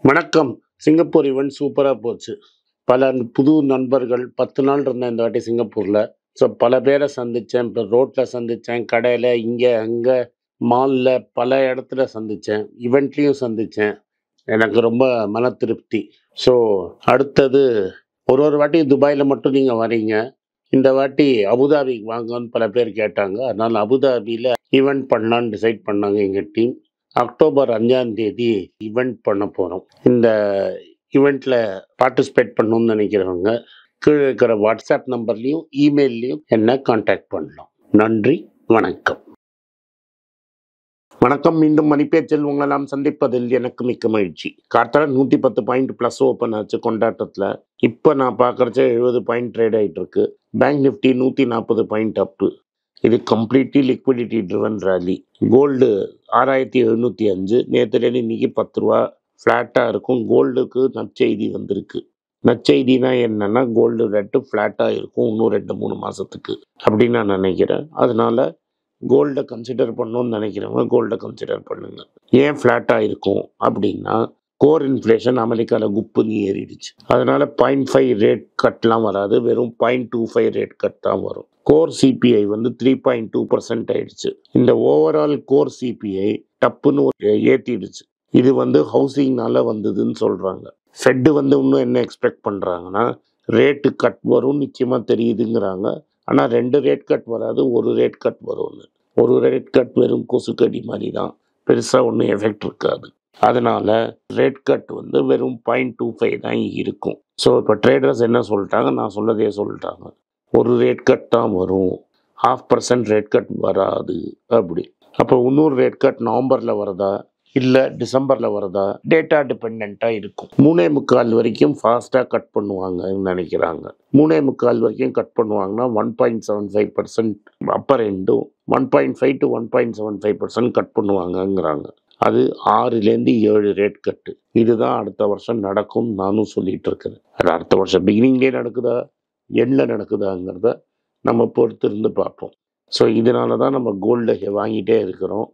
வணக்கம். Singapore event சூப்பரா போச்சு. பல புது நண்பர்கள் 10 நாள் இருந்தேன் இந்த வாட்டி சிங்கப்பூர்ல. ஸோ பல பேர சந்திச்சேன். இப்ப ரோட்ல சந்திச்சேன், கடையில, இங்க, அங்க, மால்ல பல இடத்துல சந்திச்சேன். ஈவென்ட்லயும் சந்திச்சேன். எனக்கு ரொம்ப மன திருப்தி. ஸோ அடுத்தது ஒரு வாட்டி துபாயில மட்டும் நீங்க வரீங்க. இந்த வாட்டி அபுதாபிக்கு வாங்கன்னு பல பேர் கேட்டாங்க. அதனால அபுதாபியில ஈவென்ட் பண்ணலான்னு டிசைட் பண்ணாங்க எங்க டீம். அக்டோபர் 5ஆம் தேதி ஈவென்ட் பண்ண போறோம். இந்த ஈவெண்ட்ல பார்ட்டிசிபேட் பண்ணணும்னு நினைக்கிறவங்க கீழே இருக்கிற வாட்ஸ்அப் நம்பர்லையும் இமெயிலையும் என்ன கான்டாக்ட் பண்ணலாம். நன்றி, வணக்கம். வணக்கம். மீண்டும் மணிப்பேச்சில் உங்களை நாம் சந்திப்பதில் எனக்கு மிக்க மகிழ்ச்சி. கார்த்தால 110 பாயிண்ட் பிளஸ் ஓப்பன் ஆச்சு கொண்டாட்டத்தில். இப்போ நான் பார்க்கறச்ச 70 பாயிண்ட் ட்ரேட் ஆகிட்டு இருக்கு. Bank Nifty 140 point up. இது completely liquidity driven rally. Gold 6705. நேற்றுலேருந்து இன்னைக்கு 10 ரூபா ஃப்ளாட்டாக இருக்கும். கோல்டுக்கு நற்செய்தி வந்திருக்கு. நற்செய்தினா என்னன்னா, கோல்டு ரேட்டு ஃப்ளாட்டாக இருக்கும் இன்னும் 2-3 மாதத்துக்கு அப்படின்னு நான் நினைக்கிறேன். அதனால கோல்டை கன்சிடர் பண்ணணும்னு நினைக்கிறவங்க கோல்டை கன்சிடர் பண்ணுங்க. ஏன் ஃப்ளாட்டாக இருக்கும் அப்படின்னா, கோர் இன்ஃப்ளேஷன் அமெரிக்காவில் குப்புன்னு ஏறிடுச்சு. அதனால 0.5 ரேட் கட்லாம் வராது, வெறும் 0.25 ரேட் கட் தான் வரும். கோர் சிபிஐ 3.2% ஆயிடுச்சு. இந்த ஓவரால் கோர் சிபிஐ டப்புன்னு ஏற்றிடுச்சு. இது ஹவுசிங்னால வந்ததுன்னு சொல்றாங்க. ஃபெட்டு இன்னும் என்ன எக்ஸ்பெக்ட் பண்றாங்கன்னா, ரேட்டு கட் வரும் நிச்சயமா தெரியுதுங்கிறாங்க. ஆனால் 2 ரேட் கட் வராது, 1 ரேட் கட் வரும்னு. 1 ரேட் கட் வெறும் கொசுக்கடி மாதிரி தான், பெருசாக ஒன்றும் எஃபெக்ட் இருக்காது. அதனால ரேட் கட் வெறும் 0.25 தான் இருக்கும். ஸோ இப்போ ட்ரேடர்ஸ் என்ன சொல்லிட்டாங்க, நான் சொல்லதே சொல்லிட்டாங்க. 1 ரேட் கட் தான் வரும், 0.5% ரேட் கட் வராது அப்படி. அப்போ இன்னொரு ரேட் கட் நவம்பரில் வருதா இல்லை டிசம்பரில் வருதா, டேட்டா டிபெண்ட்டாக இருக்கும். 3.25 வரைக்கும் ஃபாஸ்ட்டாக கட் பண்ணுவாங்கன்னு நினைக்கிறாங்க. 3.25 வரைக்கும் கட் பண்ணுவாங்கன்னா 1.75% அப்பர் எண்டும் 1.5 to 1.75% கட் பண்ணுவாங்கங்கிறாங்க. அது 6லேருந்து 7 ரேட் கட்டு. இதுதான் அடுத்த வருஷம் நடக்கும் நானும் சொல்லிட்டு இருக்கிறேன். அது அடுத்த வருஷம் பிகினிங்லேயே நடக்குதா எண்ணில் நடக்குதாங்கிறத நம்ம பொறுத்து இருந்து பார்ப்போம். ஸோ இதனால தான் நம்ம கோல்டை வாங்கிட்டே இருக்கிறோம்.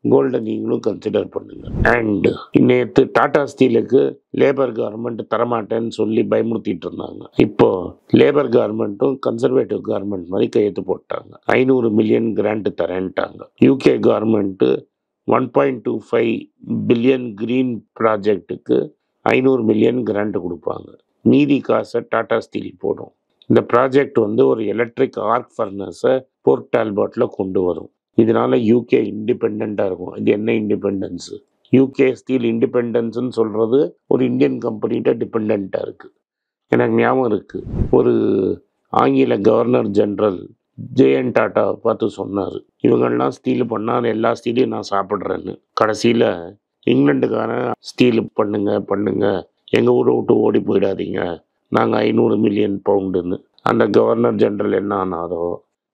கோல்டை நீங்களும் கன்சிடர் பண்ணுங்க. அண்ட் நேற்று டாடா ஸ்டீலுக்கு லேபர் கவர்மெண்ட் தரமாட்டேன்னு சொல்லி பயமுறுத்திட்டு இருந்தாங்க. இப்போ லேபர் கவர்மெண்ட்டும் கன்சர்வேட்டிவ் கவர்மெண்ட் மாதிரி கையெழுத்து போட்டாங்க. 500 மில்லியன் கிராண்ட் தரேன்ட்டாங்க. யூகே கவர்மெண்ட்டு 1.25 பில்லியன் கிரீன் ப்ராஜெக்டுக்கு 500 மில்லியன் கிராண்ட் கொடுப்பாங்க. மீதி காசை டாடா ஸ்டீல் போடும். இந்த ப்ராஜெக்ட் ஒரு எலக்ட்ரிக் ஆர்க் ஃபர்னஸை போர்ட் ஆல்பர்ட்டில் கொண்டு வரும். இதனால யூகே இண்டிபெண்ட்டாக இருக்கும். இது என்ன இண்டிபெண்டன்ஸு? யூகே ஸ்டீல் இண்டிபெண்டன்ஸ்ன்னு சொல்கிறது ஒரு இந்தியன் கம்பெனிகிட்ட டிபெண்ட்டாக இருக்குது. எனக்கு ஞாபகம் இருக்குது, ஒரு ஆங்கில கவர்னர் ஜெனரல் ஜேஎன் டாட்டா பார்த்து சொன்னார், இவங்கெல்லாம் ஸ்டீல் பண்ணால் எல்லா ஸ்டீலையும் நான் சாப்பிட்றேன்னு. கடைசியில் இங்கிலாண்டுக்காரன் ஸ்டீல் பண்ணுங்க, எங்கள் ஊரை விட்டு ஓடி போயிடாதீங்க, நாங்கள் 500 மில்லியன் பவுண்டுன்னு. அந்த கவர்னர் ஜெனரல் என்ன ஆனாரோ,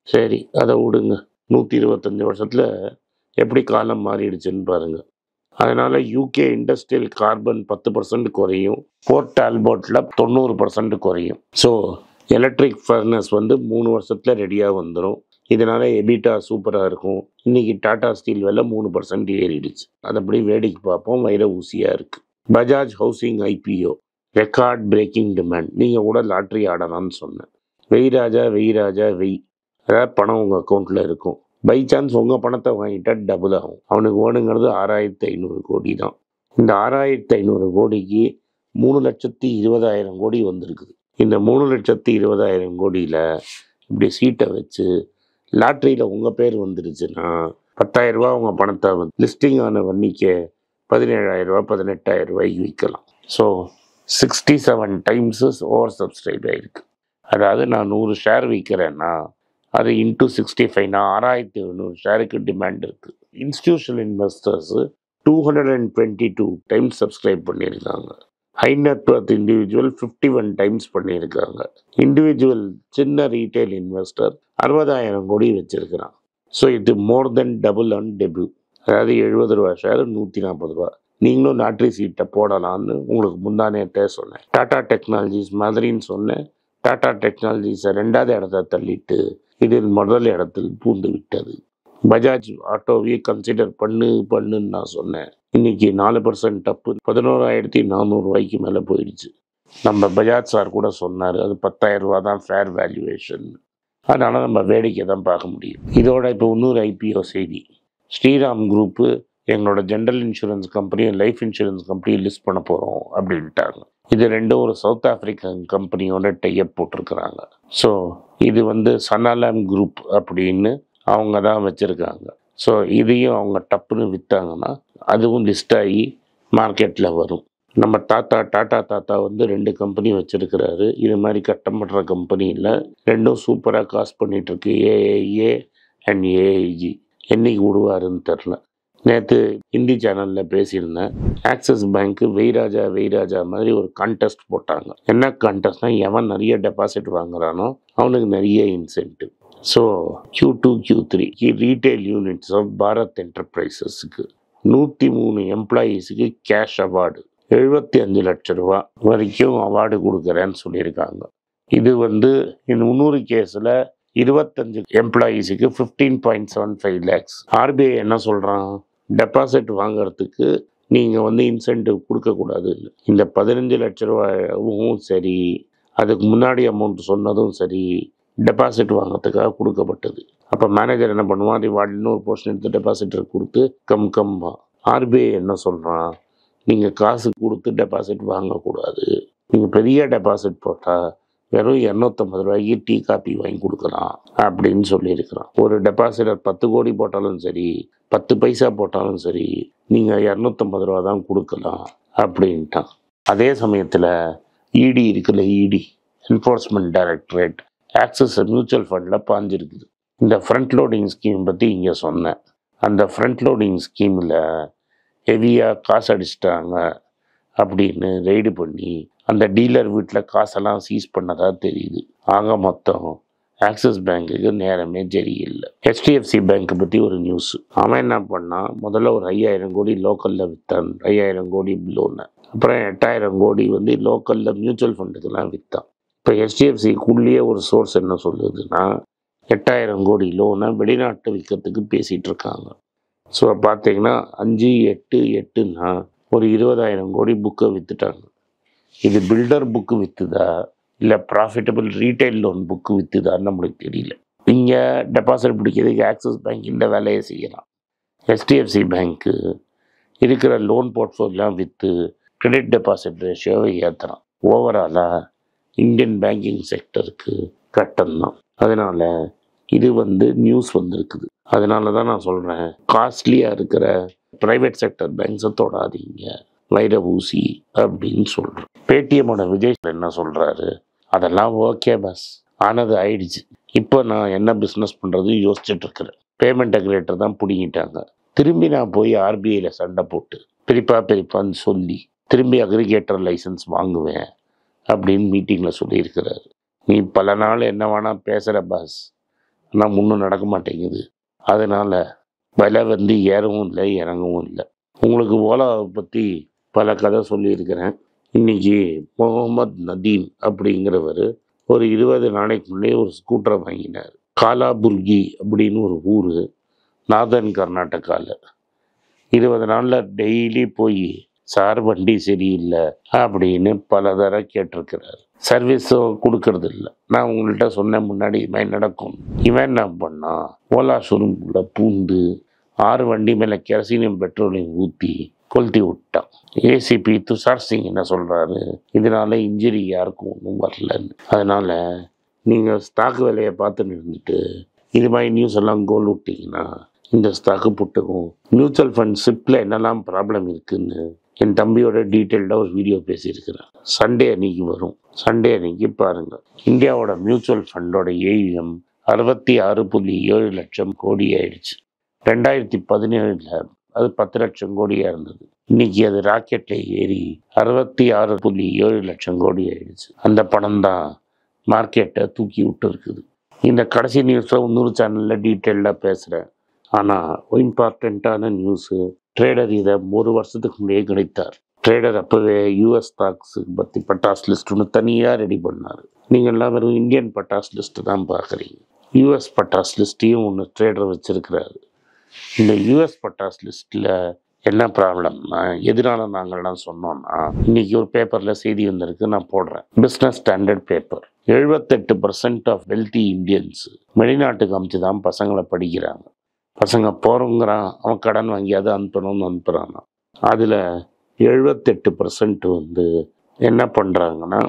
சரி அதை விடுங்க. 125 வருஷத்தில் எப்படி காலம் மாறிடுச்சுன்னு பாருங்க. அதனால யூகே இண்டஸ்ட்ரியல் கார்பன் 10% குறையும், போர்ட் ஆல்பர்ட்டில் 90% குறையும். ஸோ எலக்ட்ரிக் ஃபர்னஸ் 3 வருஷத்தில் ரெடியாக வந்துடும். இதனால எபிட்டா சூப்பராக இருக்கும். இன்னைக்கு டாடா ஸ்டீல் விலை 3% ஏறிடுச்சு. அதை அப்படி வேடிக்கை பார்ப்போம். வைர ஊசியாக இருக்குது. Bajaj housing IPO record braking demand. நீங்கள் கூட லாட்ரி ஆடலாம்னு சொன்னேன். வெய் ராஜா வெய், அதாவது பணம் உங்கள் அக்கௌண்ட்டில் இருக்கும். பை சான்ஸ் உங்கள் பணத்தை வாங்கிட்டா டபுள் ஆகும். அவனுக்கு வேணுங்கிறது 6500 கோடி தான். இந்த 6500 கோடிக்கு 3,20,000 கோடி வந்திருக்குது. இந்த 3,20,000 கோடியில் இப்படி சீட்டை வச்சு லாட்ரியில் உங்கள் பேர் வந்துருச்சுன்னா 10,000 ரூபா உங்கள் பணத்தை லிஸ்டிங் ஆன வன்னிக்கு 17,000 ரூபா 18,000 ரூபாய்க்கு விற்கலாம். ஸோ 67 டைம்ஸு ஓவர் சப்ஸ்கிரைப் ஆகிருக்கு. அதாவது நான் 100 ஷேர் விற்கிறேன்னா அது இன்ட்டு 65னா 6,700 ஷேருக்கு டிமாண்ட் இருக்குது. இன்ஸ்டிடியூஷனல் இன்வெஸ்டர்ஸு 222 டைம்ஸ் சப்ஸ்கிரைப் பண்ணியிருக்காங்க. High net worth individual 51 times பண்ணியிருக்காங்க. இண்டிவிஜுவல் சின்ன ரீட்டைல் இன்வெஸ்டர் 60,000 கோடி வச்சிருக்கிறான். ஸோ இது மோர் தென் டபுள் ஆன் டெபியூ. அதாவது 70 ரூபா ஷேர் 140 ரூபா. நீங்களும் லாட்ரி சீட்டை போடலான்னு உங்களுக்கு முந்தானேட்டே சொன்னேன். டாடா டெக்னாலஜிஸ் மாதிரின்னு சொன்னேன். டாடா டெக்னாலஜிஸை 2வது இடத்த தள்ளிட்டு இது முதல் இடத்தில் பூந்து விட்டது. பஜாஜ் ஆட்டோவே கன்சிடர் பண்ணுன்னு நான் சொன்னேன். இன்னைக்கு 4% டப்பு 11,400 மேலே போயிடுச்சு. நம்ம பஜாஜ் சார் கூட சொன்னார், அது 10,000 தான் ஃபேர் வேல்யூவேஷன். அதனால நம்ம வேடிக்கை தான் பார்க்க முடியும். இதோட இப்போ இன்னொரு ஐபிஓ செய்தி. ஸ்ரீராம் குரூப்பு எங்களோட ஜென்ரல் இன்சூரன்ஸ் கம்பெனியும் லைஃப் இன்சூரன்ஸ் கம்பெனியும் லிஸ்ட் பண்ண போகிறோம் அப்படின்ட்டாங்க. இது ரெண்டும் ஒரு சவுத் ஆப்பிரிக்கன் கம்பெனியோட டைப் போட்டிருக்கிறாங்க. ஸோ இது சனாலாம் குரூப் அப்படின்னு அவங்க தான் வச்சுருக்காங்க. ஸோ இதையும் அவங்க டப்புன்னு விற்றாங்கன்னா அதுவும் லிஸ்ட் ஆகி மார்க்கெட்டில் வரும். நம்ம டாட்டா தாத்தா 2 கம்பெனி வச்சுருக்கிறாரு. இது மாதிரி கட்டப்படுற கம்பெனியில் ரெண்டும் சூப்பராக காசு பண்ணிகிட்ருக்கு. ஏஏஏ அண்ட் ஏஐஜி. என்னைக்கு விடுவாருன்னு தெரில. நேற்று ஹிந்தி சேனலில் பேசியிருந்தேன். ஆக்சிஸ் பேங்க்கு வெய்ராஜா மாதிரி ஒரு கான்டெஸ்ட் போட்டாங்க. என்ன கான்டெஸ்ட்னால், எவன் நிறைய டெபாசிட் வாங்குறானோ அவனுக்கு நிறைய incentive. So Q2 Q3 retail units of Bharat என்டர்பிரைசஸுக்கு 103 எம்ப்ளாயீஸுக்கு கேஷ் அவார்டு 75 லட்சம் ரூபா வரைக்கும் அவார்டு கொடுக்குறேன்னு சொல்லியிருக்காங்க. இது இந்த 300 கேஸில் 25 எம்ப்ளாயீஸுக்கு 15.75 lakhs. ஆர்பிஐ என்ன சொல்கிறான், டெபாசிட் வாங்கிறதுக்கு நீங்கள் இன்சென்டிவ் கொடுக்கக்கூடாதுன்னு. இந்த 15 லட்ச ரூபாயும் சரி, அதுக்கு முன்னாடி அமௌண்ட் சொன்னதும் சரி, டெபாசிட் வாங்கிறதுக்காக கொடுக்கப்பட்டது. அப்போ மேனேஜர் என்ன பண்ணுவான், ரிவார்டு இன்னொரு போர்ஷன் எடுத்து டெபாசிட்டர் கொடுத்து கம்மா. ஆர்பிஐ என்ன சொல்கிறான், நீங்கள் காசு கொடுத்து டெபாசிட் வாங்கக்கூடாது. நீங்கள் பெரிய டெபாசிட் போட்டால் வெறும் 250 ரூபாய்க்கு டீ காப்பி வாங்கி கொடுக்கலாம் அப்படின்னு சொல்லியிருக்கிறான். ஒரு டெபாசிட்டர் 10 கோடி போட்டாலும் சரி, 10 பைசா போட்டாலும் சரி, நீங்கள் 250 ரூபா தான் கொடுக்கலாம் அப்படின்ட்டான். அதே சமயத்தில் இடி இருக்குல்ல, இடி என்ஃபோர்ஸ்மெண்ட் டைரக்டரேட் ஆக்சிஸ் மியூச்சுவல் ஃபண்டில் பாஞ்சிருக்குது. இந்த ஃப்ரண்ட் லோடிங் ஸ்கீம் பற்றி இங்கே சொன்னேன். அந்த ஃப்ரண்ட் லோடிங் ஸ்கீமில் ஹெவியாக காசு அடிச்சிட்டாங்க அப்படின்னு ரெய்டு பண்ணி அந்த டீலர் வீட்டில் காசெல்லாம் சீஸ் பண்ணதாக தெரியுது. ஆக மொத்தம் ஆக்சிஸ் பேங்க்குக்கு நேரமே சரியில்லை. ஹெச்டிஎஃப்சி பேங்க்கை பற்றி ஒரு நியூஸ். அவன் என்ன பண்ணான், முதல்ல ஒரு 5,000 கோடி லோக்கலில் விற்றான், 5,000 கோடி லோனை. அப்புறம் 8,000 கோடி லோக்கலில் மியூச்சுவல் ஃபண்டுக்கெல்லாம் விற்றான். இப்போ ஹெச்டிஎஃப்சிக்குள்ளேயே ஒரு சோர்ஸ் என்ன சொல்லுதுன்னா, 8,000 கோடி லோனை வெளிநாட்டு விற்கிறதுக்கு பேசிகிட்டு இருக்காங்க. ஸோ பார்த்தீங்கன்னா 5, 8, 8ன்னா ஒரு 20,000 கோடி புக்கை விற்றுட்டாங்க. இது பில்டர் புக்கு விற்றுதா இல்லை ப்ராஃபிட்டபிள் ரீட்டைல் லோன் புக்கு விற்றுதான்னு நம்மளுக்கு தெரியல. இங்கே டெபாசிட் பிடிக்கிறதுக்கு ஆக்சிஸ் பேங்க் இந்த வேலையை செய்யலாம். ஹெச்டிஎஃப்சி பேங்க்கு இருக்கிற லோன் போர்ட்ஃபோலியோலாம் விற்று கிரெடிட் டெபாசிட் ரேஷியோவை ஏற்றுறான். ஓவராலாக இந்தியன் பேங்கிங் செக்டருக்கு கட்டம்தான். அதனால் இது நியூஸ் வந்திருக்குது. அதனால தான் நான் சொல்கிறேன், காஸ்ட்லியாக இருக்கிற ப்ரைவேட் செக்டர் பேங்க்ஸை தொடாதீங்க, வைர ஊசி அப்படின்னு சொல்கிறேன். பேடிஎம்மோட விஜய் என்ன சொல்கிறாரு, அதெல்லாம் ஓகே பஸ் ஆனது ஆயிடுச்சு. இப்போ நான் என்ன பிஸ்னஸ் பண்ணுறது யோசிச்சுட்டு இருக்கிறேன். பேமெண்ட் அக்ரிகேட்டர் தான் பிடிங்கிட்டாங்க. திரும்பி நான் போய் ஆர்பிஐயில் சண்டை போட்டு பிரிப்பான்னு சொல்லி திரும்பி அக்ரிகேட்டர் லைசன்ஸ் வாங்குவேன் அப்படின்னு மீட்டிங்கில் சொல்லியிருக்கிறாரு. நீ பல நாள் என்ன வேணால் பேசுகிற பாஸ், ஆனால் முன்னும் நடக்க மாட்டேங்குது. அதனால் விலை ஏறவும் இல்லை இறங்கவும் இல்லை. உங்களுக்கு ஓலாவை பற்றி பல கதை சொல்லியிருக்கிறேன். இன்றைக்கி முகமது நதீம் அப்படிங்கிறவர் ஒரு 20 நாளைக்கு முன்னே ஒரு ஸ்கூட்டரை வாங்கினார். காலாபுர்கி அப்படின்னு ஒரு ஊர் நார்தர்ன் கர்நாடகாவில். 20 நாளில் டெய்லி போய் சார் வண்டி சரியில்லை அப்படின்னு பல தடவை கேட்டிருக்கிறார். சர்வீஸோ கொடுக்கறது இல்லை. நான் உங்கள்கிட்ட சொன்ன முன்னாடி இது மாதிரி நடக்கும். இவன் என்ன பண்ணான், ஓலா ஷோரூம்குள்ளே பூந்து 6 வண்டி மேலே கெரசீனியம் பெட்ரோலையும் ஊற்றி கொளுத்தி விட்டான். ஏசிபி துஷார் சிங் என்ன சொல்கிறாரு, இதனால இன்ஜுரி யாருக்கும் ஒன்றும் வரலன்னு. அதனால் நீங்கள் ஸ்டாக் விலையை பார்த்துன்னு இருந்துட்டு இது மாதிரி நியூஸ் எல்லாம் கோல் விட்டிங்கன்னா இந்த ஸ்டாக்கு புட்டுக்கும். மியூச்சுவல் ஃபண்ட் ஷிப்பில் என்னெல்லாம் ப்ராப்ளம் இருக்குதுன்னு என் தம்பியோட டீட்டெயில்டாக ஒரு வீடியோ பேசியிருக்கிறேன். சண்டே அன்னைக்கு வரும். சண்டே அன்னைக்கு பாருங்கள். இந்தியாவோட மியூச்சுவல் ஃபண்டோட AUM 66.7 லட்சம் கோடி ஆயிடுச்சு. 2017 அது 10 லட்சம் கோடியாக இருந்தது. இன்னைக்கு அது ராக்கெட்டில் ஏறி 66.7 லட்சம் கோடி ஆயிடுச்சு. அந்த பணம் தான் மார்க்கெட்டை தூக்கி விட்டு இருக்குது. இந்த கடைசி நியூஸை இன்னொரு சேனலில் டீட்டெயில்டாக பேசுகிறேன். ஆனால் இம்பார்ட்டண்ட்டான நியூஸு, ட்ரேடர் இதை 1 வருஷத்துக்கு முன்னே கிடைத்தார். ட்ரேடர் அப்போவே US ஸ்டாக்ஸு பற்றி பட்டாஸ் லிஸ்ட் ஒன்று தனியாக ரெடி பண்ணார். நீங்கள்லாம் வெறும் இந்தியன் பட்டாஸ் லிஸ்ட்டு தான் பார்க்குறீங்க. US பட்டாஸ் லிஸ்ட்டையும் ஒன்று ட்ரேடர் வச்சுருக்கிறாரு. இந்த யூஎஸ் பட்டாஸ் லிஸ்ட்டில் என்ன ப்ராப்ளம்னா எதனால நாங்கள்லாம் சொன்னோம்னா, இன்னைக்கு ஒரு பேப்பரில் செய்தி வந்திருக்கு, நான் போடுறேன். Business standard paper 78% of wealthy Indians வெளிநாட்டுக்கு அமுச்சு தான் பசங்களை படிக்கிறாங்க. பசங்க போகிறோங்கிறான், அவன் கடன் வாங்கியாவது அனுப்பணும்னு அனுப்புகிறான். அதில் 78% வந்து என்ன பண்ணுறாங்கன்னா,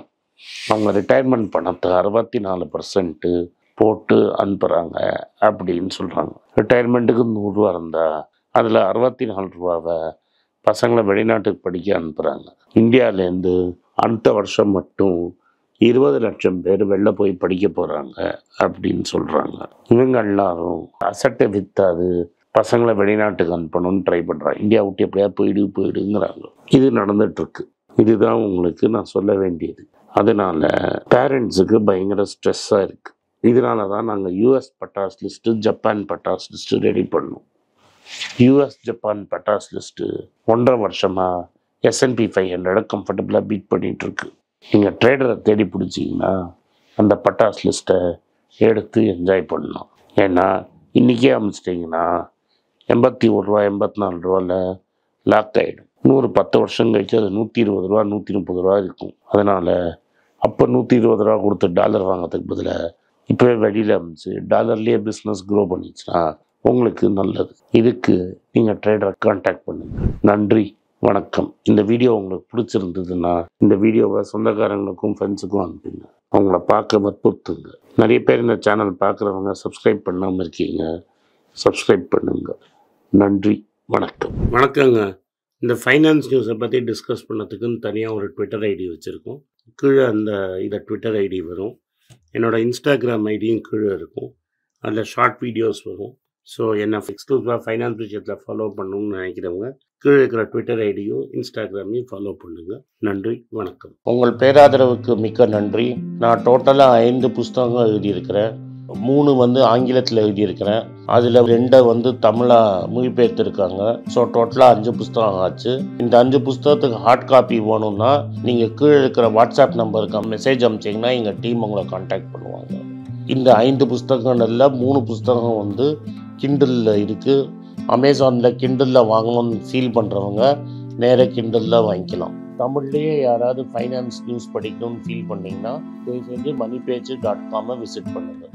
அவங்க ரிட்டையர்மெண்ட் பணத்தை 64% போட்டு அனுப்புகிறாங்க அப்படின்னு சொல்கிறாங்க. ரிட்டையர்மெண்ட்டுக்கு 100 ரூபா இருந்தால் அதில் 64 ரூபாவை பசங்களை வெளிநாட்டுக்கு படிக்க அனுப்புகிறாங்க. இந்தியாவிலேருந்து அடுத்த வருஷம் மட்டும் 20 லட்சம் பேர் வெளில போய் படிக்க போகிறாங்க அப்படின்னு சொல்கிறாங்க. இவங்க எல்லாரும் அசட்டை விற்றாது பசங்களை வெளிநாட்டுக்கு அனுப்பணும்னு ட்ரை பண்ணுறாங்க. இந்தியா விட்டு எப்படியா போயிடுங்கிறாங்க. இது நடந்துகிட்ருக்கு. இதுதான் உங்களுக்கு நான் சொல்ல வேண்டியது. அதனால் பேரண்ட்ஸுக்கு பயங்கர ஸ்ட்ரெஸ்ஸாக இருக்குது. இதனால தான் நாங்கள் யூஎஸ் பட்டாஸ் லிஸ்ட்டு, ஜப்பான் பட்டாஸ் லிஸ்ட்டு ரெடி பண்ணோம். யூஎஸ் ஜப்பான் பட்டாஸ் லிஸ்ட்டு 1.5 வருஷமாக S&P 500 கம்ஃபர்டபுளாக பீட் பண்ணிகிட்ருக்கு. நீங்கள் ட்ரேடரை தேடி பிடிச்சிங்கன்னா அந்த பட்டாஸ் லிஸ்ட்டை எடுத்து என்ஜாய் பண்ணலாம். ஏன்னா இன்றைக்கே அமைச்சிட்டிங்கன்னா 81 ரூபா 84 ரூபாவில் லாக் ஆகிடும். 10 வருஷம் கழிச்சு அது 120 ரூபா 130 ரூபா இருக்கும். அதனால் அப்போ 120 ரூபா கொடுத்து டாலர் வாங்கிறதுக்கு பதிலாக இப்போவே வெளியில் அமைச்சு டாலர்லேயே பிஸ்னஸ் க்ரோ பண்ணிச்சுன்னா உங்களுக்கு நல்லது. இதுக்கு நீங்கள் ட்ரேடரை கான்டாக்ட் பண்ணுங்கள். நன்றி, வணக்கம். இந்த வீடியோ உங்களுக்கு பிடிச்சிருந்ததுன்னா இந்த வீடியோவை சொந்தக்காரங்களுக்கும் ஃப்ரெண்ட்ஸுக்கும் அனுப்புங்க. அவங்கள பார்க்க வற்புறுத்துங்க. நிறைய பேர் இந்த சேனல் பார்க்குறவங்க சப்ஸ்கிரைப் பண்ணாமல் இருக்கீங்க, சப்ஸ்கிரைப் பண்ணுங்க. நன்றி, வணக்கம். வணக்கங்க. இந்த ஃபைனான்ஸ் நியூஸை பற்றி டிஸ்கஸ் பண்ணதுக்குன்னு தனியாக ஒரு ட்விட்டர் ஐடி வச்சுருக்கோம். கீழே அந்த இதை ட்விட்டர் ஐடி வரும். என்னோடய இன்ஸ்டாகிராம் ஐடியும் கீழே இருக்கும். அதில் ஷார்ட் வீடியோஸ் வரும். ஸோ என்னை எக்ஸ்க்ளூசிவாக ஃபைனான்ஸ் விஷயத்தில் ஃபாலோ பண்ணணும்னு நினைக்கிறவங்க கீழே இருக்கிற ட்விட்டர் ஐடியும் இன்ஸ்டாகிராமையும் ஃபாலோ பண்ணுங்கள். நன்றி, வணக்கம். உங்கள் பேராதரவுக்கு மிக்க நன்றி. நான் டோட்டலாக 5 புஸ்தகங்கள் எழுதியிருக்கிறேன். 3 வந்து ஆங்கிலத்தில் எழுதியிருக்கிறேன். அதில் 2 வந்து தமிழாக மொழிபெயர்த்துருக்காங்க. ஸோ டோட்டலாக 5 புஸ்தகம் ஆச்சு. இந்த 5 புஸ்தகத்துக்கு ஹார்ட் காப்பி வேணும்னா நீங்கள் கீழே இருக்கிற வாட்ஸ்அப் நம்பருக்கு மெசேஜ் அனுப்பிச்சிங்கன்னா எங்கள் டீம் உங்களை கான்டாக்ட் பண்ணுவாங்க. இந்த 5 புஸ்தகங்களில் 3 புஸ்தகம் வந்து கிண்டலில் இருக்குது. அமேசானில் கிண்டலில் வாங்கணும்னு ஃபீல் பண்ணுறவங்க நேராக கிண்டலில் வாங்கிக்கலாம். தமிழ்லேயே யாராவது ஃபைனான்ஸ் நியூஸ் படிக்கணும்னு ஃபீல் பண்ணிங்கன்னா தயவுசெஞ்சு moneypage.com விசிட் பண்ணுங்கள்.